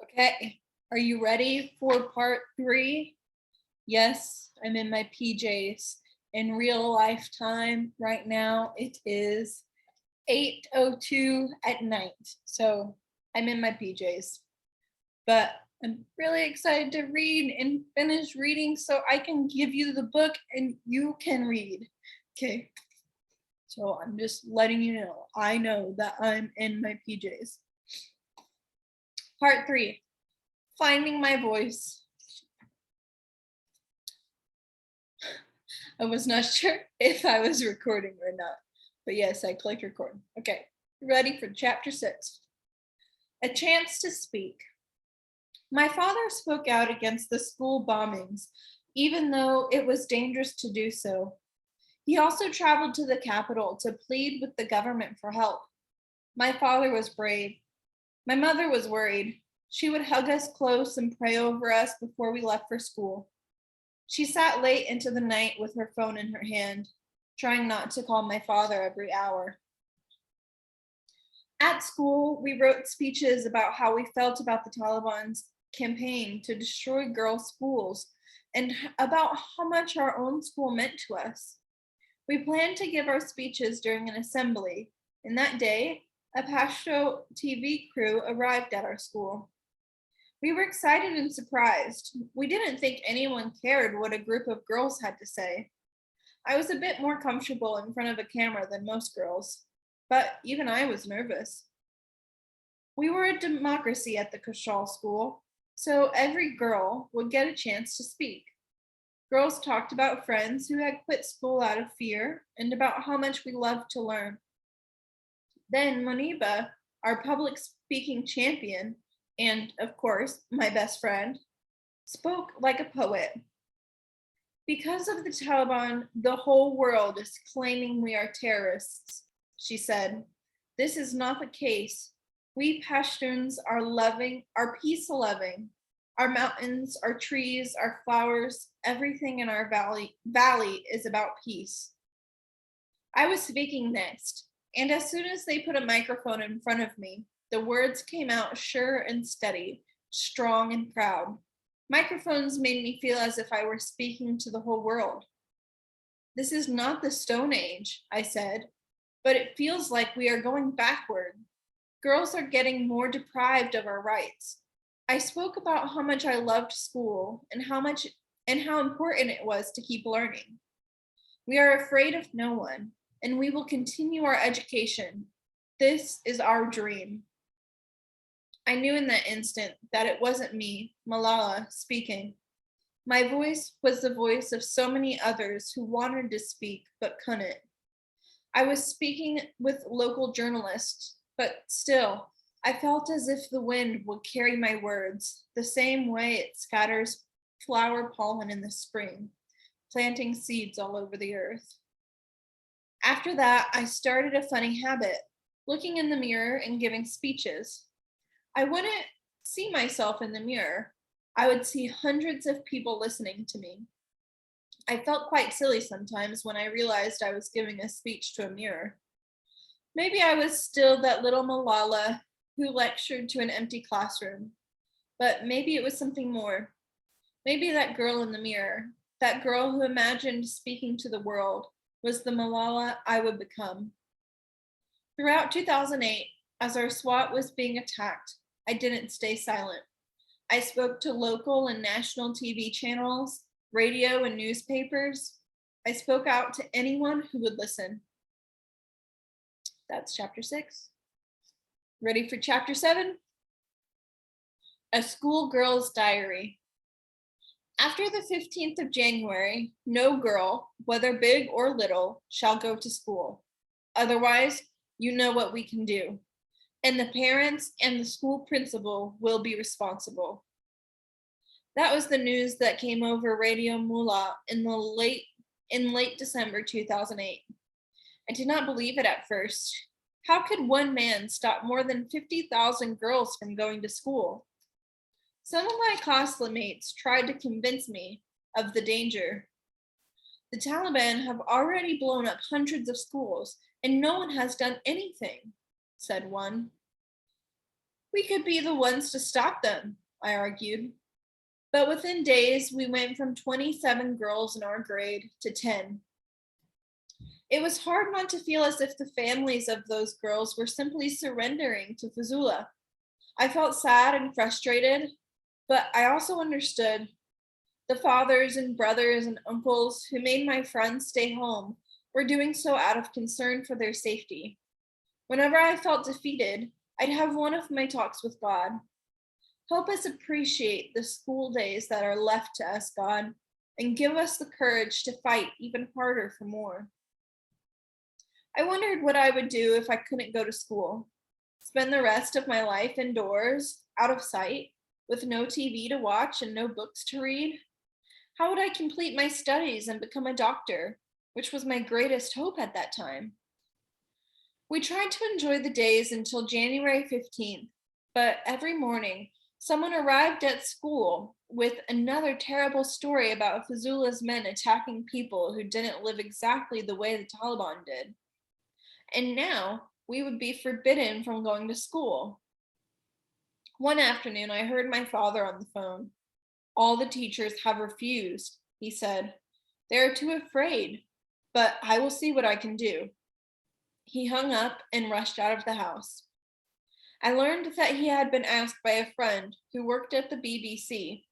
Okay, are you ready for part 3? Yes, I'm in my PJs. In real life time right now, it is 8:02 at night. So I'm in my PJs. But I'm really excited to read and finish reading so I can give you the book and you can read. Okay, so I'm just letting you know. I know that I'm in my PJs. Part 3, finding my voice. I was not sure if I was recording or not, but yes, I clicked record. Okay, ready for chapter 6. A chance to speak. My father spoke out against the school bombings, even though it was dangerous to do so. He also traveled to the capital to plead with the government for help. My father was brave. My mother was worried. She would hug us close and pray over us before we left for school. She sat late into the night with her phone in her hand, trying not to call my father every hour. At school, we wrote speeches about how we felt about the Taliban's campaign to destroy girls' schools and about how much our own school meant to us. We planned to give our speeches during an assembly, and that day, a Pashto TV crew arrived at our school. We were excited and surprised. We didn't think anyone cared what a group of girls had to say. I was a bit more comfortable in front of a camera than most girls, but even I was nervous. We were a democracy at the Kushal school, so every girl would get a chance to speak. Girls talked about friends who had quit school out of fear and about how much we loved to learn. Then Moniba, our public speaking champion, and of course, my best friend, spoke like a poet. Because of the Taliban, the whole world is claiming we are terrorists, she said. This is not the case. We Pashtuns are loving, are peace loving. Our mountains, our trees, our flowers, everything in our valley is about peace. I was speaking next, and as soon as they put a microphone in front of me, the words came out sure and steady, strong and proud. Microphones made me feel as if I were speaking to the whole world. This is not the Stone Age, I said, but it feels like we are going backward. Girls are getting more deprived of our rights. I spoke about how much I loved school and how important it was to keep learning. We are afraid of no one, and we will continue our education. This is our dream. I knew in that instant that it wasn't me, Malala, speaking. My voice was the voice of so many others who wanted to speak but couldn't. I was speaking with local journalists, but still, I felt as if the wind would carry my words, the same way it scatters flower pollen in the spring, planting seeds all over the earth. After that, I started a funny habit, looking in the mirror and giving speeches. I wouldn't see myself in the mirror. I would see hundreds of people listening to me. I felt quite silly sometimes when I realized I was giving a speech to a mirror. Maybe I was still that little Malala who lectured to an empty classroom, but maybe it was something more. Maybe that girl in the mirror, that girl who imagined speaking to the world, was the Malala I would become. Throughout 2008, as our SWAT was being attacked, I didn't stay silent. I spoke to local and national TV channels, radio, and newspapers. I spoke out to anyone who would listen. That's chapter 6. Ready for chapter 7? A schoolgirl's diary. After the 15th of January, no girl, whether big or little, shall go to school. Otherwise, you know what we can do. And the parents and the school principal will be responsible. That was the news that came over Radio Mula in late December 2008. I did not believe it at first. How could one man stop more than 50,000 girls from going to school? Some of my classmates tried to convince me of the danger. The Taliban have already blown up hundreds of schools, and no one has done anything, said one. We could be the ones to stop them, I argued. But within days, we went from 27 girls in our grade to 10. It was hard not to feel as if the families of those girls were simply surrendering to Fazula. I felt sad and frustrated, but I also understood. The fathers and brothers and uncles who made my friends stay home were doing so out of concern for their safety. Whenever I felt defeated, I'd have one of my talks with God. Help us appreciate the school days that are left to us, God, and give us the courage to fight even harder for more. I wondered what I would do if I couldn't go to school. Spend the rest of my life indoors, out of sight, with no TV to watch and no books to read? How would I complete my studies and become a doctor, which was my greatest hope at that time? We tried to enjoy the days until January 15th, but every morning someone arrived at school with another terrible story about Fazula's men attacking people who didn't live exactly the way the Taliban did. And now we would be forbidden from going to school. One afternoon, I heard my father on the phone. All the teachers have refused, he said. They are too afraid, but I will see what I can do. He hung up and rushed out of the house. I learned that he had been asked by a friend who worked at the BBC,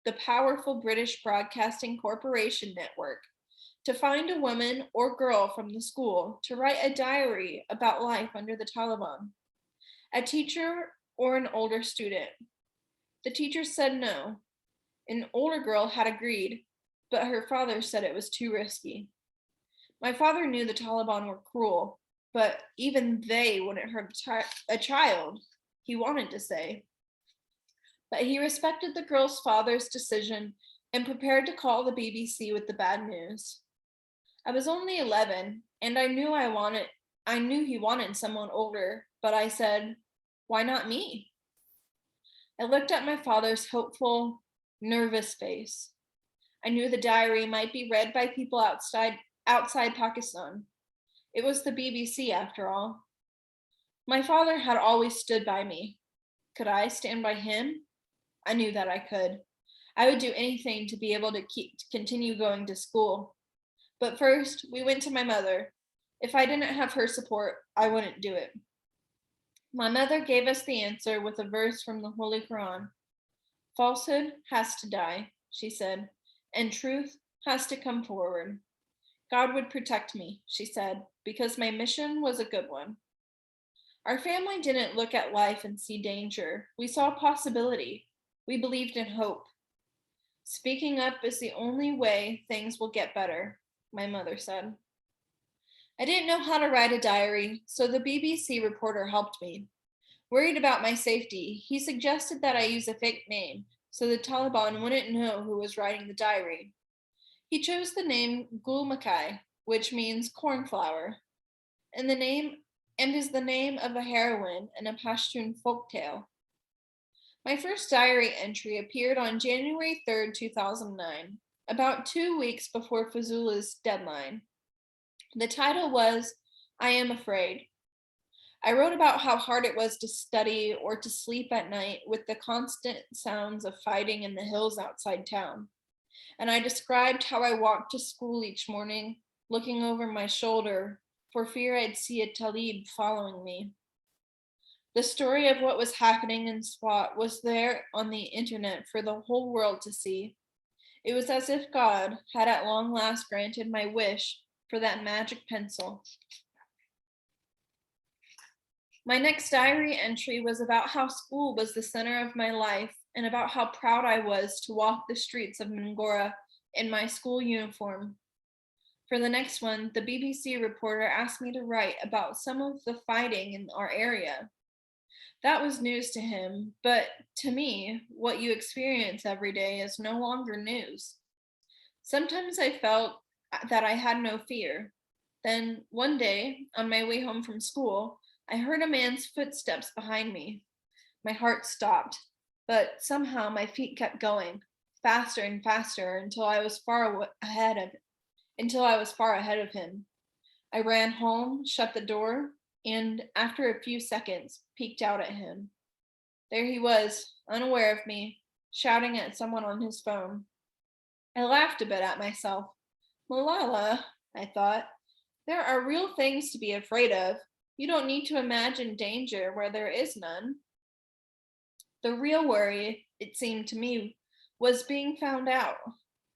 the powerful British Broadcasting Corporation network, to find a woman or girl from the school to write a diary about life under the Taliban, a teacher or an older student. The teacher said no. An older girl had agreed, but her father said it was too risky. My father knew the Taliban were cruel, but even they wouldn't hurt a child, he wanted to say. But he respected the girl's father's decision and prepared to call the BBC with the bad news. I was only 11, and I knew he wanted someone older, but I said, "Why not me?" I looked at my father's hopeful, nervous face. I knew the diary might be read by people outside Pakistan. It was the BBC after all. My father had always stood by me. Could I stand by him? I knew that I could. I would do anything to be able to continue going to school. But first, we went to my mother. If I didn't have her support, I wouldn't do it. My mother gave us the answer with a verse from the Holy Quran. Falsehood has to die, she said, and truth has to come forward. God would protect me, she said, because my mission was a good one. Our family didn't look at life and see danger. We saw possibility. We believed in hope. Speaking up is the only way things will get better, my mother said. I didn't know how to write a diary, so the BBC reporter helped me. Worried about my safety, he suggested that I use a fake name so the Taliban wouldn't know who was writing the diary. He chose the name Gul Makai, which means cornflower, and is the name of a heroine in a Pashtun folktale. My first diary entry appeared on January 3rd, 2009, about 2 weeks before Fazula's deadline. The title was I Am Afraid. I wrote about how hard it was to study or to sleep at night with the constant sounds of fighting in the hills outside town. And I described how I walked to school each morning, looking over my shoulder for fear I'd see a Talib following me. The story of what was happening in SWAT was there on the internet for the whole world to see. It was as if God had at long last granted my wish for that magic pencil. My next diary entry was about how school was the center of my life and about how proud I was to walk the streets of Mingora in my school uniform. For the next one, the BBC reporter asked me to write about some of the fighting in our area. That was news to him, but to me, what you experience every day is no longer news. Sometimes I felt that I had no fear. Then, one day, on my way home from school, I heard a man's footsteps behind me. My heart stopped, but somehow my feet kept going, faster and faster until I was far ahead of him. I ran home, shut the door, and after a few seconds, peeked out at him. There he was, unaware of me, shouting at someone on his phone. I laughed a bit at myself. Malala, I thought, there are real things to be afraid of. You don't need to imagine danger where there is none. The real worry, it seemed to me, was being found out.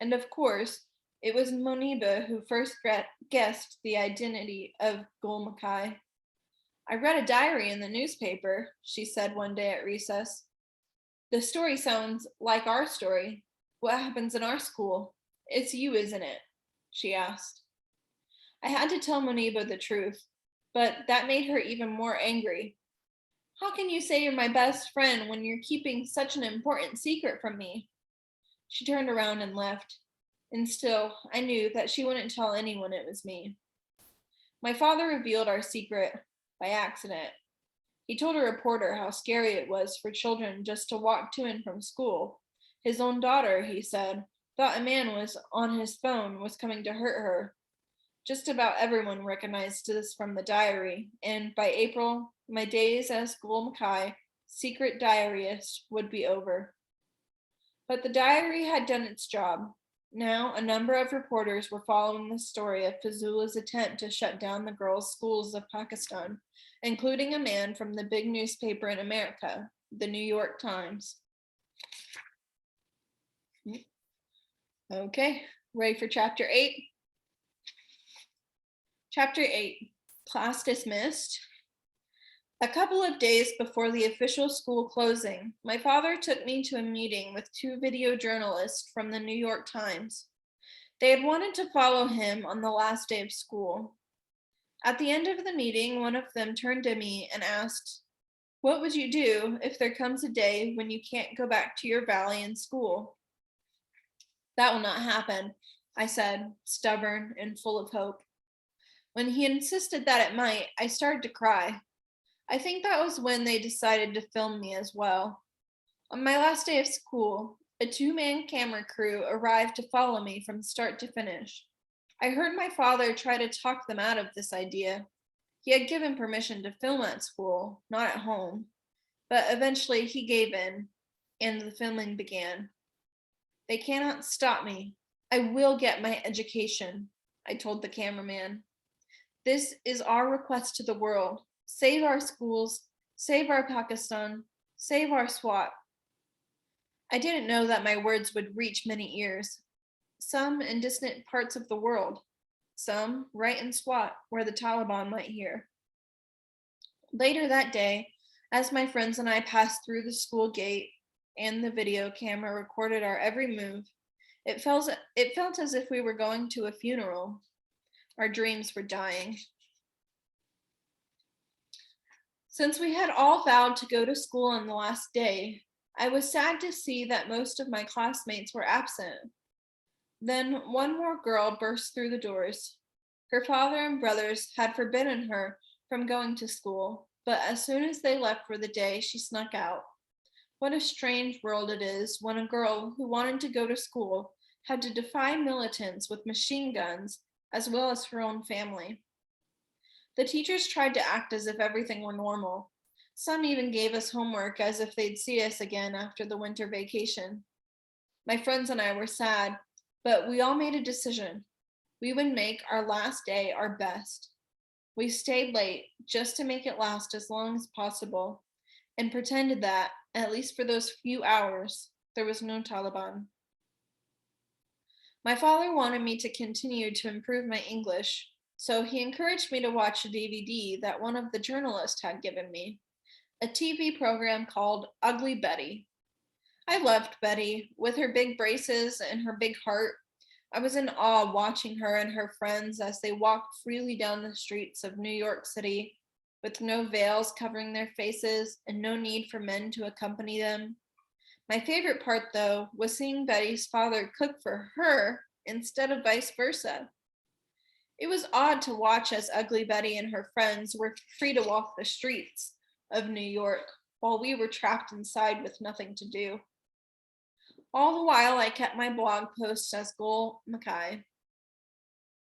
And of course, it was Moniba who first guessed the identity of Gul Mackay. I read a diary in the newspaper, she said one day at recess. The story sounds like our story. What happens in our school? It's you, isn't it? She asked. I had to tell Moniba the truth, but that made her even more angry. How can you say you're my best friend when you're keeping such an important secret from me? She turned around and left. And still, I knew that she wouldn't tell anyone it was me. My father revealed our secret by accident. He told a reporter how scary it was for children just to walk to and from school. His own daughter, he said, thought a man was on his phone was coming to hurt her. Just about everyone recognized this from the diary, and by April, my days as Gul Mackay, secret diarist, would be over. But the diary had done its job. Now, a number of reporters were following the story of Fazula's attempt to shut down the girls' schools of Pakistan, including a man from the big newspaper in America, the New York Times. Okay, ready for chapter 8? Chapter 8, Class Dismissed. A couple of days before the official school closing, my father took me to a meeting with two video journalists from the New York Times. They had wanted to follow him on the last day of school. At the end of the meeting, one of them turned to me and asked, "What would you do if there comes a day when you can't go back to your valley in school?" "That will not happen," I said, stubborn and full of hope. When he insisted that it might, I started to cry. I think that was when they decided to film me as well. On my last day of school, a two-man camera crew arrived to follow me from start to finish. I heard my father try to talk them out of this idea. He had given permission to film at school, not at home, but eventually he gave in, and the filming began. "They cannot stop me. I will get my education," I told the cameraman. "This is our request to the world. Save our schools, save our Pakistan, save our Swat." I didn't know that my words would reach many ears, some in distant parts of the world, some right in Swat, where the Taliban might hear. Later that day, as my friends and I passed through the school gate and the video camera recorded our every move, it felt as if we were going to a funeral. Our dreams were dying. Since we had all vowed to go to school on the last day, I was sad to see that most of my classmates were absent. Then one more girl burst through the doors. Her father and brothers had forbidden her from going to school, but as soon as they left for the day, she snuck out. What a strange world it is when a girl who wanted to go to school had to defy militants with machine guns as well as her own family. The teachers tried to act as if everything were normal. Some even gave us homework as if they'd see us again after the winter vacation. My friends and I were sad, but we all made a decision. We would make our last day our best. We stayed late just to make it last as long as possible and pretended that, at least for those few hours, there was no Taliban. My father wanted me to continue to improve my English, so he encouraged me to watch a DVD that one of the journalists had given me, a TV program called Ugly Betty. I loved Betty, with her big braces and her big heart. I was in awe watching her and her friends as they walked freely down the streets of New York City, with no veils covering their faces and no need for men to accompany them. My favorite part, though, was seeing Betty's father cook for her instead of vice versa. It was odd to watch as Ugly Betty and her friends were free to walk the streets of New York while we were trapped inside with nothing to do. All the while, I kept my blog posts as Gul Mackay.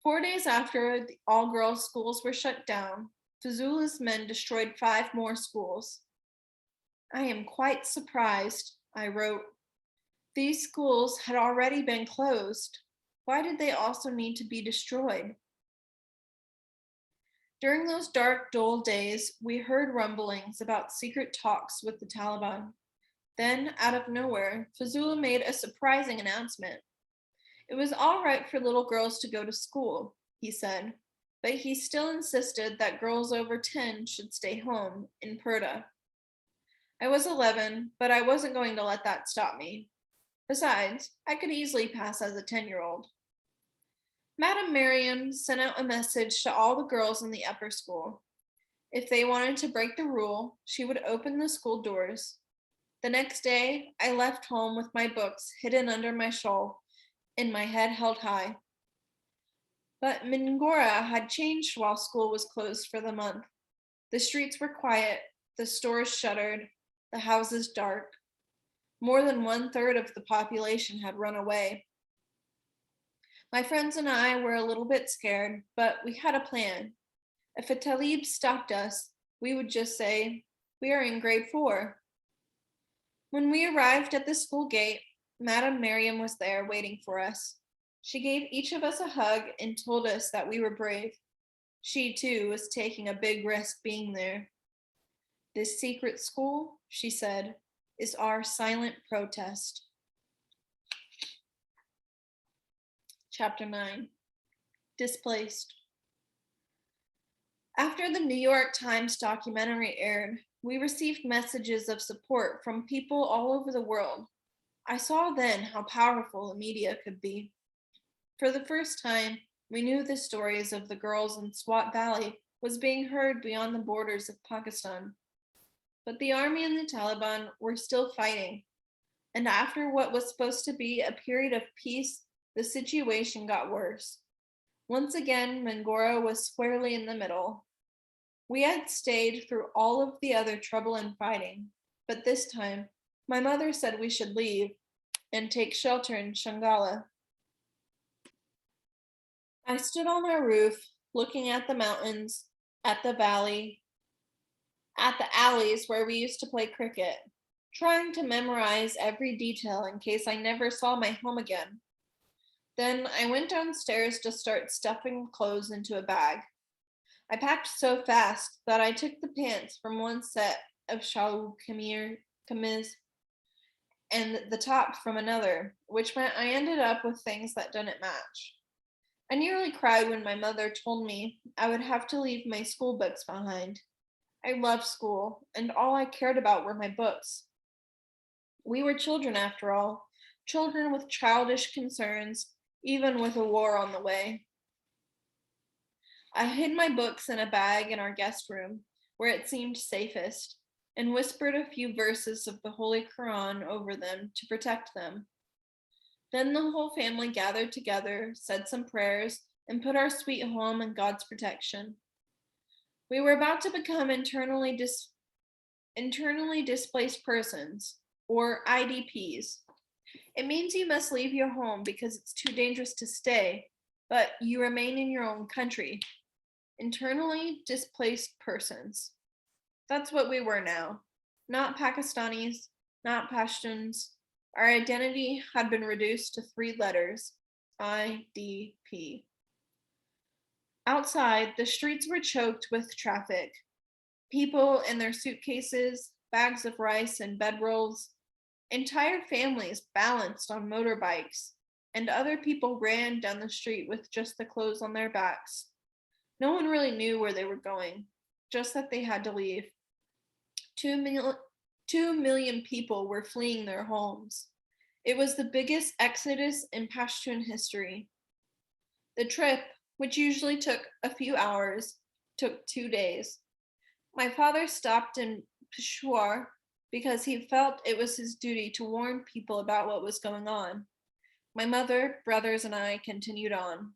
4 days after the all-girls schools were shut down, Fazula's men destroyed 5 more schools. I am quite surprised, I wrote. These schools had already been closed. Why did they also need to be destroyed? During those dark, dull days, we heard rumblings about secret talks with the Taliban. Then, out of nowhere, Fazula made a surprising announcement. It was all right for little girls to go to school, he said, but he still insisted that girls over 10 should stay home in Purda. I was 11, but I wasn't going to let that stop me. Besides, I could easily pass as a 10-year-old. Madame Miriam sent out a message to all the girls in the upper school. If they wanted to break the rule, she would open the school doors. The next day, I left home with my books hidden under my shawl and my head held high. But Mingora had changed while school was closed for the month. The streets were quiet, the stores shuttered, the houses dark. More than 1/3 of the population had run away. My friends and I were a little bit scared, but we had a plan. If a Talib stopped us, we would just say, "We are in grade 4." When we arrived at the school gate, Madame Miriam was there waiting for us. She gave each of us a hug and told us that we were brave. She, too, was taking a big risk being there. "This secret school," she said, "is our silent protest." Chapter 9. Displaced. After the New York Times documentary aired, we received messages of support from people all over the world. I saw then how powerful the media could be. For the first time, we knew the stories of the girls in Swat Valley was being heard beyond the borders of Pakistan. But the army and the Taliban were still fighting, and after what was supposed to be a period of peace, the situation got worse. Once again, Mingora was squarely in the middle. We had stayed through all of the other trouble and fighting, but this time, my mother said we should leave and take shelter in Shangala. I stood on our roof, looking at the mountains, at the valley, at the alleys where we used to play cricket, trying to memorize every detail in case I never saw my home again. Then I went downstairs to start stuffing clothes into a bag. I packed so fast that I took the pants from one set of shawl kameez and the top from another, which meant I ended up with things that didn't match. I nearly cried when my mother told me I would have to leave my school books behind. I loved school, and all I cared about were my books. We were children after all, children with childish concerns, even with a war on the way. I hid my books in a bag in our guest room, where it seemed safest, and whispered a few verses of the Holy Quran over them to protect them. Then the whole family gathered together, said some prayers, and put our sweet home in God's protection. We were about to become internally displaced persons, or IDPs. It means you must leave your home because it's too dangerous to stay, but you remain in your own country. Internally displaced persons. That's what we were now. Not Pakistanis, not Pashtuns. Our identity had been reduced to 3 letters, IDP. Outside, the streets were choked with traffic. People in their suitcases, bags of rice, and bedrolls. Entire families balanced on motorbikes, and other people ran down the street with just the clothes on their backs. No one really knew where they were going, just that they had to leave. 2 million people were fleeing their homes. It was the biggest exodus in Pashtun history. The trip, which usually took a few hours, took 2 days. My father stopped in Peshawar because he felt it was his duty to warn people about what was going on. My mother, brothers, and I continued on.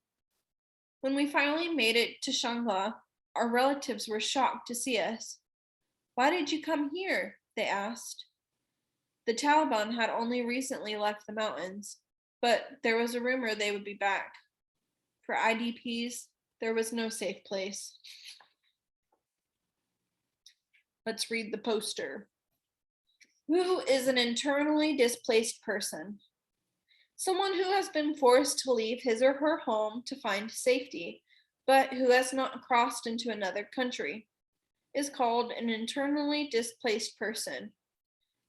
When we finally made it to Shangla, our relatives were shocked to see us. "Why did you come here?" they asked. The Taliban had only recently left the mountains, but there was a rumor they would be back. For IDPs, there was no safe place. Let's read the poster. Who is an internally displaced person? Someone who has been forced to leave his or her home to find safety, but who has not crossed into another country, is called an internally displaced person.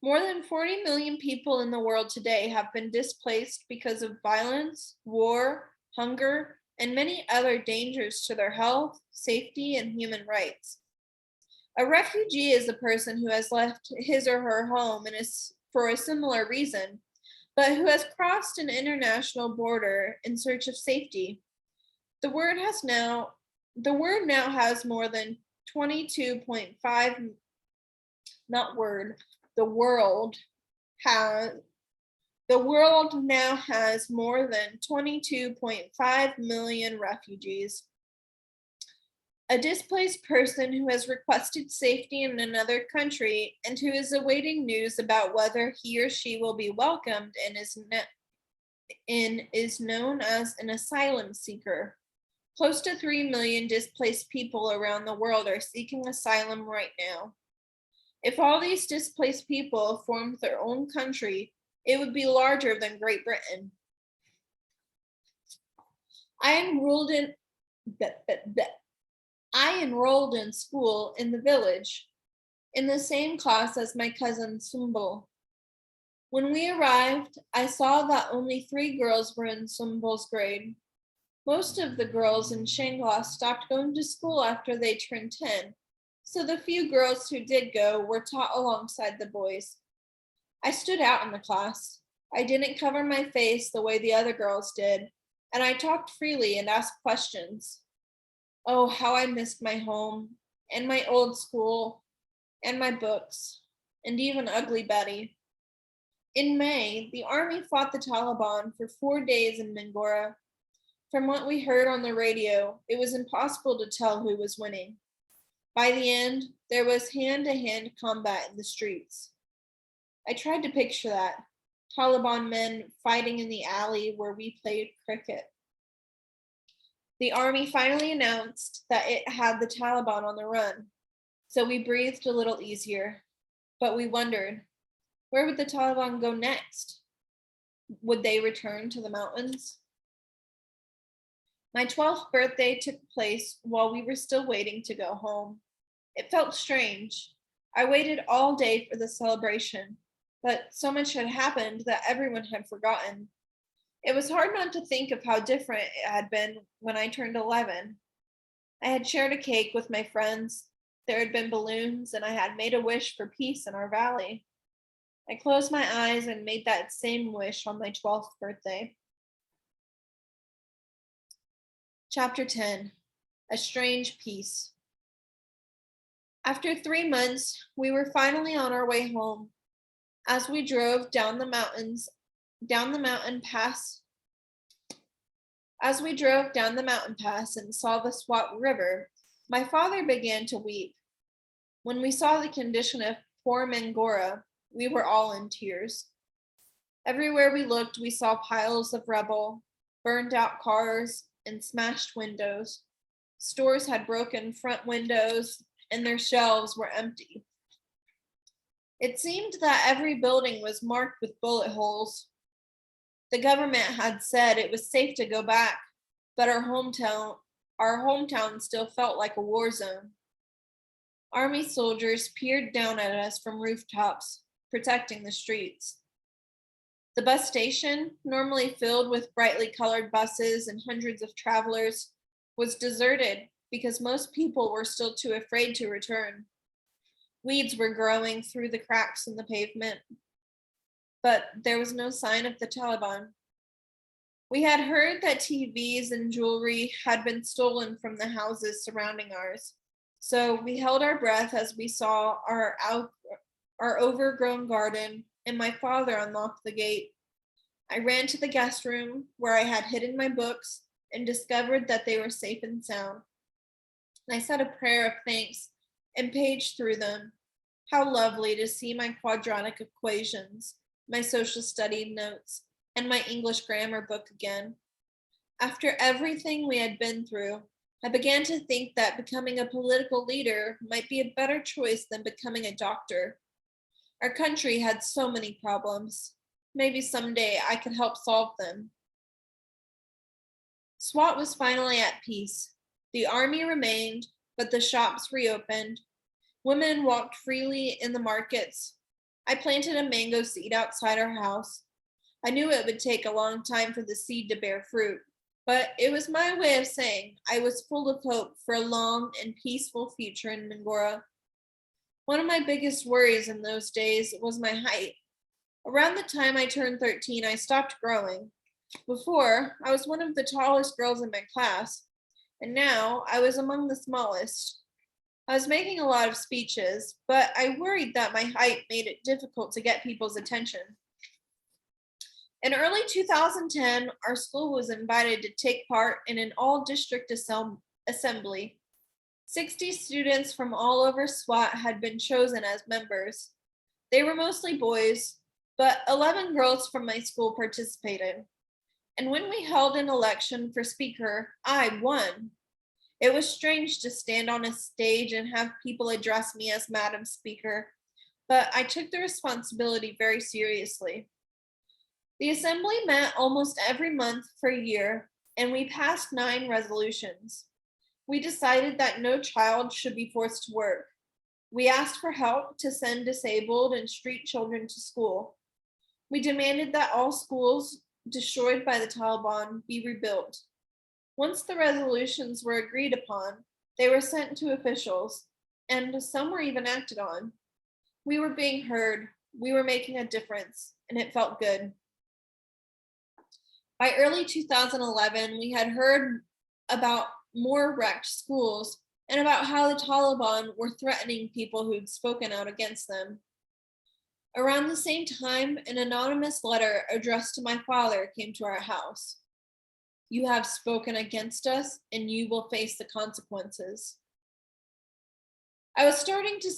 More than 40 million people in the world today have been displaced because of violence, war, hunger, and many other dangers to their health, safety, and human rights. A refugee is a person who has left his or her home and is for a similar reason, but who has crossed an international border in search of safety. The word has now the word now has more than 22.5 not word. The world has the world now has more than 22.5 million refugees. A displaced person who has requested safety in another country and who is awaiting news about whether he or she will be welcomed and is known as an asylum seeker. Close to 3 million displaced people around the world are seeking asylum right now. If all these displaced people formed their own country, it would be larger than Great Britain. I enrolled in I enrolled in school in the village, in the same class as my cousin Sumbul. When we arrived, I saw that only 3 girls were in Sumbul's grade. Most of the girls in Shangla stopped going to school after they turned 10, so the few girls who did go were taught alongside the boys. I stood out in the class. I didn't cover my face the way the other girls did, and I talked freely and asked questions. Oh, how I missed my home, and my old school, and my books, and even Ugly Betty. In May, the army fought the Taliban for 4 days in Mingora. From what we heard on the radio, it was impossible to tell who was winning. By the end, there was hand-to-hand combat in the streets. I tried to picture that. Taliban men fighting in the alley where we played cricket. The army finally announced that it had the Taliban on the run, so we breathed a little easier. But we wondered, where would the Taliban go next? Would they return to the mountains? My 12th birthday took place while we were still waiting to go home. It felt strange. I waited all day for the celebration, but so much had happened that everyone had forgotten. It was hard not to think of how different it had been when I turned 11. I had shared a cake with my friends, there had been balloons, and I had made a wish for peace in our valley. I closed my eyes and made that same wish on my 12th birthday. Chapter 10. A Strange Peace. After 3 months, we were finally on our way home. As we drove down the mountain pass, and saw the Swat River, my father began to weep. When we saw the condition of poor Mangora, we were all in tears. Everywhere we looked, we saw piles of rubble, burned out cars, and smashed windows. Stores had broken front windows, and their shelves were empty. It seemed that every building was marked with bullet holes. The government had said it was safe to go back, but our hometown still felt like a war zone. Army soldiers peered down at us from rooftops, protecting the streets. The bus station, normally filled with brightly colored buses and hundreds of travelers, was deserted because most people were still too afraid to return. Weeds were growing through the cracks in the pavement, but there was no sign of the Taliban. We had heard that TVs and jewelry had been stolen from the houses surrounding ours, so we held our breath as we saw our overgrown garden and my father unlocked the gate. I ran to the guest room where I had hidden my books and discovered that they were safe and sound. I said a prayer of thanks and paged through them. How lovely to see my quadratic equations, my social study notes, and my English grammar book again. After everything we had been through, I began to think that becoming a political leader might be a better choice than becoming a doctor. Our country had so many problems. Maybe someday I could help solve them. SWAT was finally at peace. The army remained, but the shops reopened. Women walked freely in the markets. I planted a mango seed outside our house. I knew it would take a long time for the seed to bear fruit, but it was my way of saying I was full of hope for a long and peaceful future in Mangora. One of my biggest worries in those days was my height. Around the time I turned 13, I stopped growing. Before, I was one of the tallest girls in my class, and now I was among the smallest. I was making a lot of speeches, but I worried that my height made it difficult to get people's attention. In early 2010, our school was invited to take part in an all district assembly. 60 students from all over SWAT had been chosen as members. They were mostly boys, but 11 girls from my school participated. And when we held an election for speaker, I won. It was strange to stand on a stage and have people address me as Madam Speaker, but I took the responsibility very seriously. The assembly met almost every month for a year, and we passed 9 resolutions. We decided that no child should be forced to work. We asked for help to send disabled and street children to school. We demanded that all schools destroyed by the Taliban be rebuilt. Once the resolutions were agreed upon, they were sent to officials, and some were even acted on. We were being heard, we were making a difference, and it felt good. By early 2011, we had heard about more wrecked schools and about how the Taliban were threatening people who'd spoken out against them. Around the same time, an anonymous letter addressed to my father came to our house. You have spoken against us, and you will face the consequences. I was starting to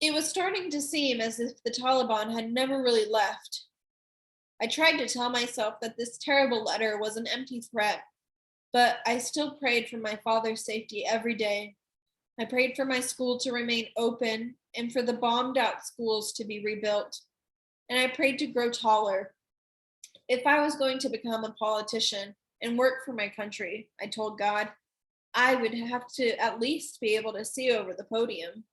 It was starting to seem as if the Taliban had never really left. I tried to tell myself that this terrible letter was an empty threat, but I still prayed for my father's safety every day. I prayed for my school to remain open and for the bombed out schools to be rebuilt. And I prayed to grow taller. If I was going to become a politician and work for my country, I told God, I would have to at least be able to see over the podium.